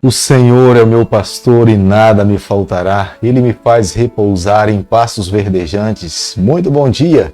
O Senhor é o meu pastor e nada me faltará. Ele me faz repousar em pastos verdejantes. Muito bom dia!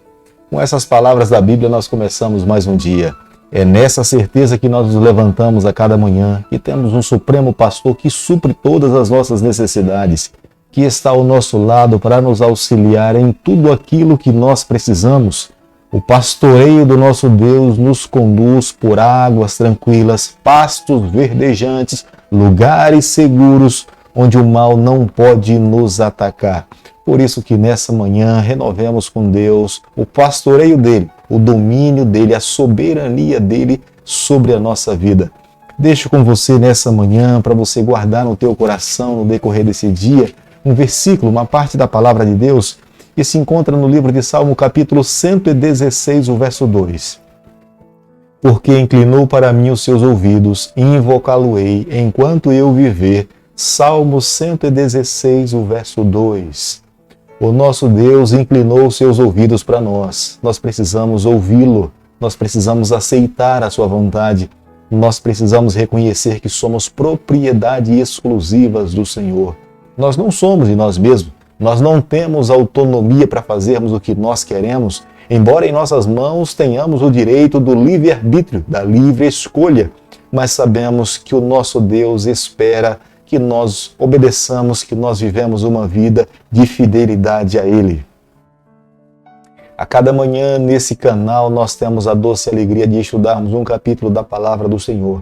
Com essas palavras da Bíblia nós começamos mais um dia. É nessa certeza que nós nos levantamos a cada manhã, que temos um supremo pastor que supre todas as nossas necessidades, que está ao nosso lado para nos auxiliar em tudo aquilo que nós precisamos. O pastoreio do nosso Deus nos conduz por águas tranquilas, pastos verdejantes, lugares seguros, onde o mal não pode nos atacar. Por isso que nessa manhã renovemos com Deus o pastoreio dele, o domínio dele, a soberania dele sobre a nossa vida. Deixo com você nessa manhã para você guardar no teu coração no decorrer desse dia um versículo, uma parte da palavra de Deus que se encontra no livro de Salmo, capítulo 116, o verso 2. Porque inclinou para mim os seus ouvidos, e invocá-lo-ei enquanto eu viver. Salmo 116, o verso 2. O nosso Deus inclinou os seus ouvidos para nós. Nós precisamos ouvi-lo, nós precisamos aceitar a sua vontade, nós precisamos reconhecer que somos propriedade exclusivas do Senhor. Nós não somos de nós mesmos. Nós não temos autonomia para fazermos o que nós queremos, embora em nossas mãos tenhamos o direito do livre-arbítrio, da livre escolha, mas sabemos que o nosso Deus espera que nós obedeçamos, que nós vivemos uma vida de fidelidade a Ele. A cada manhã nesse canal nós temos a doce alegria de estudarmos um capítulo da Palavra do Senhor.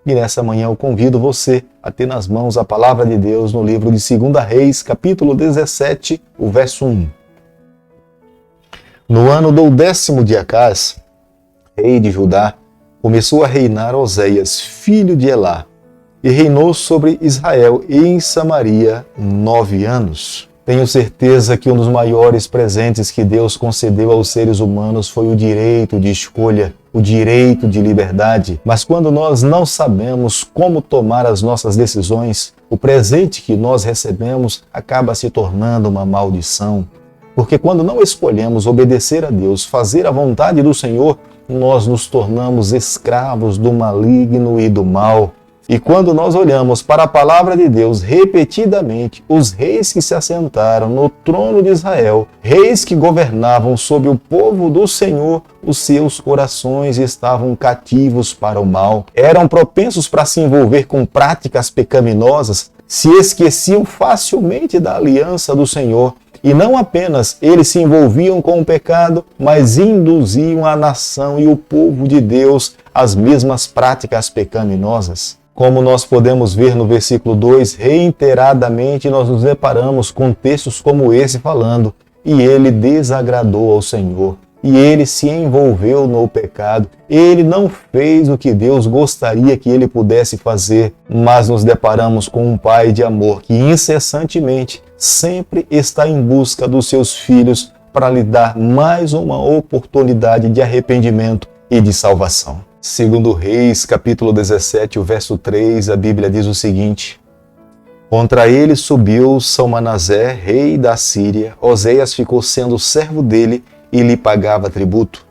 E nessa manhã eu convido você a ter nas mãos a Palavra de Deus no livro de 2 Reis, capítulo 17, o verso 1. No ano do 10º de Acás, rei de Judá, começou a reinar Oséias, filho de Elá, e reinou sobre Israel e em Samaria 9 anos. Tenho certeza que um dos maiores presentes que Deus concedeu aos seres humanos foi o direito de escolha, o direito de liberdade. Mas quando nós não sabemos como tomar as nossas decisões, o presente que nós recebemos acaba se tornando uma maldição. Porque quando não escolhemos obedecer a Deus, fazer a vontade do Senhor, nós nos tornamos escravos do maligno e do mal. E quando nós olhamos para a palavra de Deus repetidamente, os reis que se assentaram no trono de Israel, reis que governavam sobre o povo do Senhor, os seus corações estavam cativos para o mal. Eram propensos para se envolver com práticas pecaminosas, se esqueciam facilmente da aliança do Senhor. E não apenas eles se envolviam com o pecado, mas induziam a nação e o povo de Deus às mesmas práticas pecaminosas. Como nós podemos ver no versículo 2, reiteradamente nós nos deparamos com textos como esse falando: e ele desagradou ao Senhor, e ele se envolveu no pecado, ele não fez o que Deus gostaria que ele pudesse fazer, mas nos deparamos com um pai de amor que incessantemente sempre está em busca dos seus filhos para lhe dar mais uma oportunidade de arrependimento e de salvação. 2 Reis, capítulo 17, o verso 3, a Bíblia diz o seguinte: contra ele subiu Salmanasé, rei da Síria. Oséias ficou sendo servo dele e lhe pagava tributo.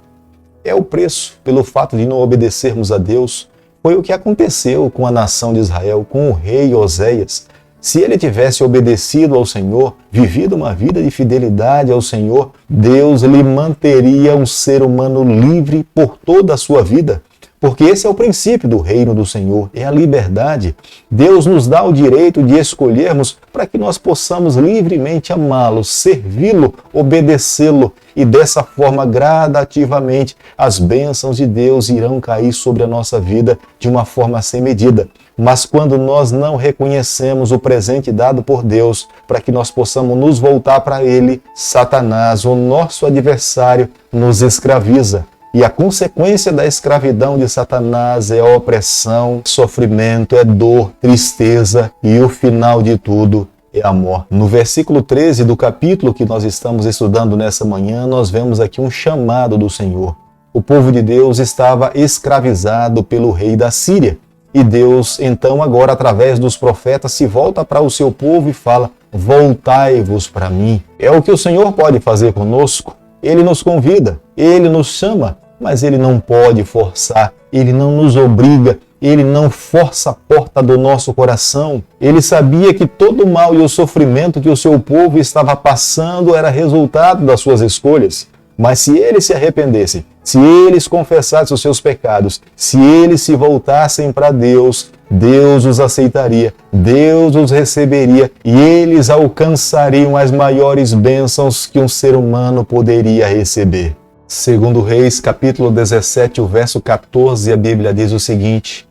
É o preço pelo fato de não obedecermos a Deus. Foi o que aconteceu com a nação de Israel, com o rei Oséias. Se ele tivesse obedecido ao Senhor, vivido uma vida de fidelidade ao Senhor, Deus lhe manteria um ser humano livre por toda a sua vida. Porque esse é o princípio do reino do Senhor, é a liberdade. Deus nos dá o direito de escolhermos para que nós possamos livremente amá-lo, servi-lo, obedecê-lo. E dessa forma, gradativamente, as bênçãos de Deus irão cair sobre a nossa vida de uma forma sem medida. Mas quando nós não reconhecemos o presente dado por Deus para que nós possamos nos voltar para Ele, Satanás, o nosso adversário, nos escraviza. E a consequência da escravidão de Satanás é opressão, sofrimento, é dor, tristeza e o final de tudo é a morte. No versículo 13 do capítulo que nós estamos estudando nessa manhã, nós vemos aqui um chamado do Senhor. O povo de Deus estava escravizado pelo rei da Síria. E Deus, então, agora, através dos profetas, se volta para o seu povo e fala: voltai-vos para mim. É o que o Senhor pode fazer conosco. Ele nos convida, Ele nos chama, mas Ele não pode forçar, Ele não nos obriga, Ele não força a porta do nosso coração. Ele sabia que todo o mal e o sofrimento que o seu povo estava passando era resultado das suas escolhas. Mas se eles se arrependessem, se eles confessassem os seus pecados, se eles se voltassem para Deus, Deus os aceitaria, Deus os receberia e eles alcançariam as maiores bênçãos que um ser humano poderia receber. Segundo Reis, capítulo 17, o verso 14, a Bíblia diz o seguinte: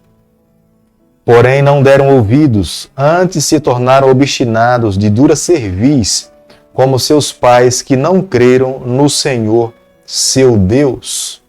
porém não deram ouvidos, antes se tornaram obstinados de dura cerviz, como seus pais que não creram no Senhor, seu Deus.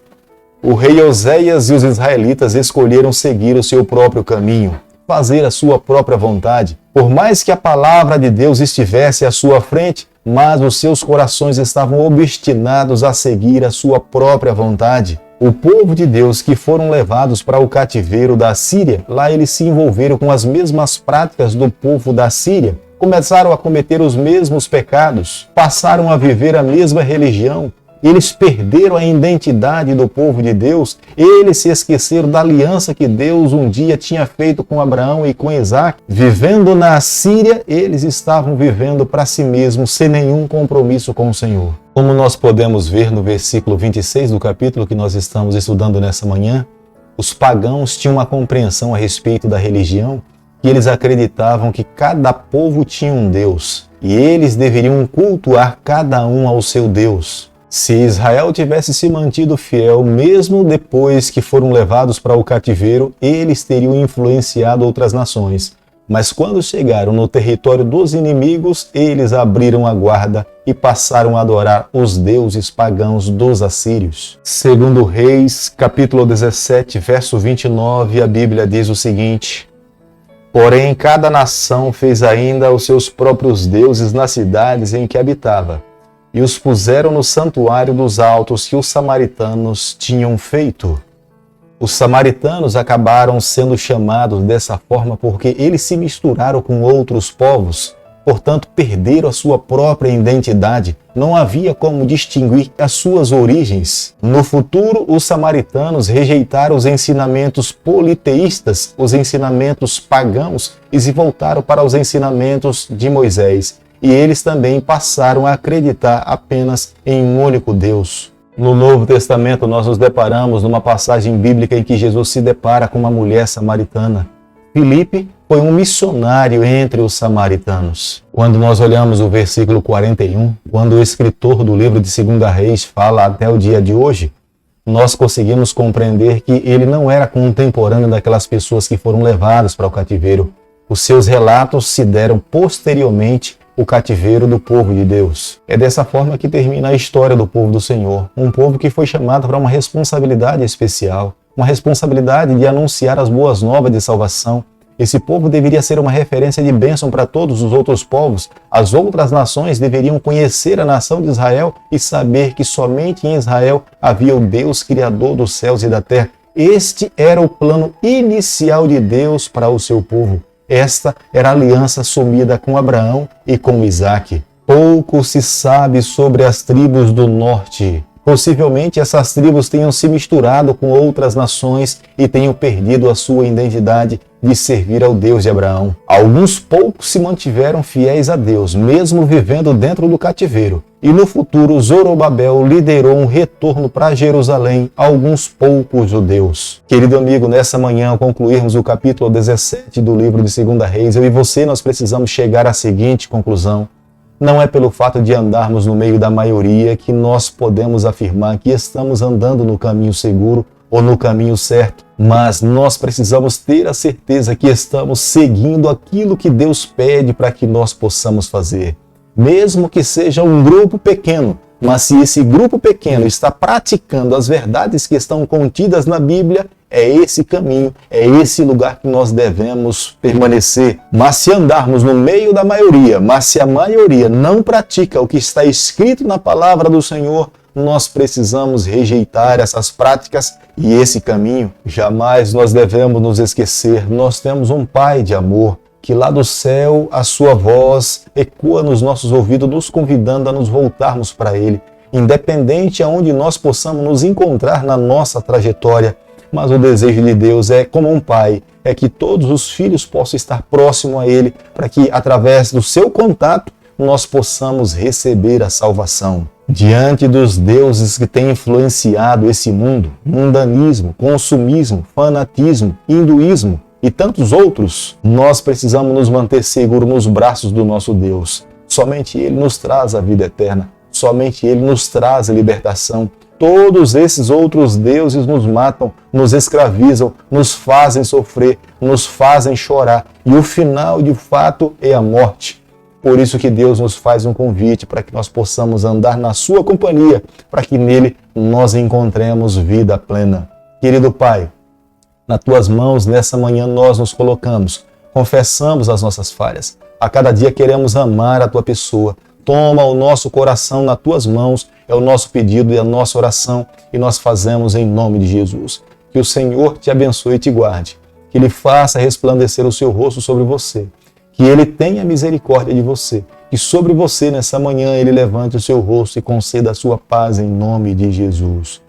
O rei Oséias e os israelitas escolheram seguir o seu próprio caminho, fazer a sua própria vontade. Por mais que a palavra de Deus estivesse à sua frente, mas os seus corações estavam obstinados a seguir a sua própria vontade. O povo de Deus que foram levados para o cativeiro da Síria, lá eles se envolveram com as mesmas práticas do povo da Síria, começaram a cometer os mesmos pecados, passaram a viver a mesma religião. Eles perderam a identidade do povo de Deus, eles se esqueceram da aliança que Deus um dia tinha feito com Abraão e com Isaac. Vivendo na Síria, eles estavam vivendo para si mesmos, sem nenhum compromisso com o Senhor. Como nós podemos ver no versículo 26 do capítulo que nós estamos estudando nessa manhã, os pagãos tinham uma compreensão a respeito da religião, que eles acreditavam que cada povo tinha um Deus, e eles deveriam cultuar cada um ao seu Deus. Se Israel tivesse se mantido fiel, mesmo depois que foram levados para o cativeiro, eles teriam influenciado outras nações. Mas quando chegaram no território dos inimigos, eles abriram a guarda e passaram a adorar os deuses pagãos dos assírios. Segundo Reis, capítulo 17, verso 29, a Bíblia diz o seguinte: porém, cada nação fez ainda os seus próprios deuses nas cidades em que habitava, e os puseram no santuário dos altos que os samaritanos tinham feito. Os samaritanos acabaram sendo chamados dessa forma porque eles se misturaram com outros povos, portanto perderam a sua própria identidade. Não havia como distinguir as suas origens. No futuro, os samaritanos rejeitaram os ensinamentos politeístas, os ensinamentos pagãos, e se voltaram para os ensinamentos de Moisés. E eles também passaram a acreditar apenas em um único Deus. No Novo Testamento, nós nos deparamos numa passagem bíblica em que Jesus se depara com uma mulher samaritana. Filipe foi um missionário entre os samaritanos. Quando nós olhamos o versículo 41, quando o escritor do livro de 2 Reis fala até o dia de hoje, nós conseguimos compreender que ele não era contemporâneo daquelas pessoas que foram levadas para o cativeiro. Os seus relatos se deram posteriormente o cativeiro do povo de Deus. É dessa forma que termina a história do povo do Senhor, um povo que foi chamado para uma responsabilidade especial, uma responsabilidade de anunciar as boas novas de salvação. Esse povo deveria ser uma referência de bênção para todos os outros povos. As outras nações deveriam conhecer a nação de Israel e saber que somente em Israel havia o Deus Criador dos céus e da terra. Este era o plano inicial de Deus para o seu povo. Esta era a aliança assumida com Abraão e com Isaac. Pouco se sabe sobre as tribos do norte. Possivelmente essas tribos tenham se misturado com outras nações e tenham perdido a sua identidade de servir ao Deus de Abraão. Alguns poucos se mantiveram fiéis a Deus, mesmo vivendo dentro do cativeiro. E no futuro, Zorobabel liderou um retorno para Jerusalém a alguns poucos judeus. Querido amigo, nessa manhã, ao concluirmos o capítulo 17 do livro de 2 Reis, eu e você, nós precisamos chegar à seguinte conclusão. Não é pelo fato de andarmos no meio da maioria que nós podemos afirmar que estamos andando no caminho seguro ou no caminho certo, mas nós precisamos ter a certeza que estamos seguindo aquilo que Deus pede para que nós possamos fazer. Mesmo que seja um grupo pequeno, mas se esse grupo pequeno está praticando as verdades que estão contidas na Bíblia, é esse caminho, é esse lugar que nós devemos permanecer. Mas se andarmos no meio da maioria, mas se a maioria não pratica o que está escrito na palavra do Senhor, nós precisamos rejeitar essas práticas e esse caminho. Jamais nós devemos nos esquecer, nós temos um Pai de amor, que lá do céu a sua voz ecoa nos nossos ouvidos, nos convidando a nos voltarmos para Ele. Independente aonde nós possamos nos encontrar na nossa trajetória, mas o desejo de Deus é, como um pai, é que todos os filhos possam estar próximo a Ele, para que, através do seu contato, nós possamos receber a salvação. Diante dos deuses que têm influenciado esse mundo, mundanismo, consumismo, fanatismo, hinduísmo e tantos outros, nós precisamos nos manter seguros nos braços do nosso Deus. Somente Ele nos traz a vida eterna, somente Ele nos traz a libertação. Todos esses outros deuses nos matam, nos escravizam, nos fazem sofrer, nos fazem chorar. E o final, de fato, é a morte. Por isso que Deus nos faz um convite para que nós possamos andar na sua companhia, para que nele nós encontremos vida plena. Querido Pai, nas tuas mãos nessa manhã nós nos colocamos, confessamos as nossas falhas. A cada dia queremos amar a tua pessoa. Toma o nosso coração nas tuas mãos, é o nosso pedido e a nossa oração, e nós fazemos em nome de Jesus. Que o Senhor te abençoe e te guarde, que Ele faça resplandecer o seu rosto sobre você, que Ele tenha misericórdia de você, que sobre você nessa manhã Ele levante o seu rosto e conceda a sua paz em nome de Jesus.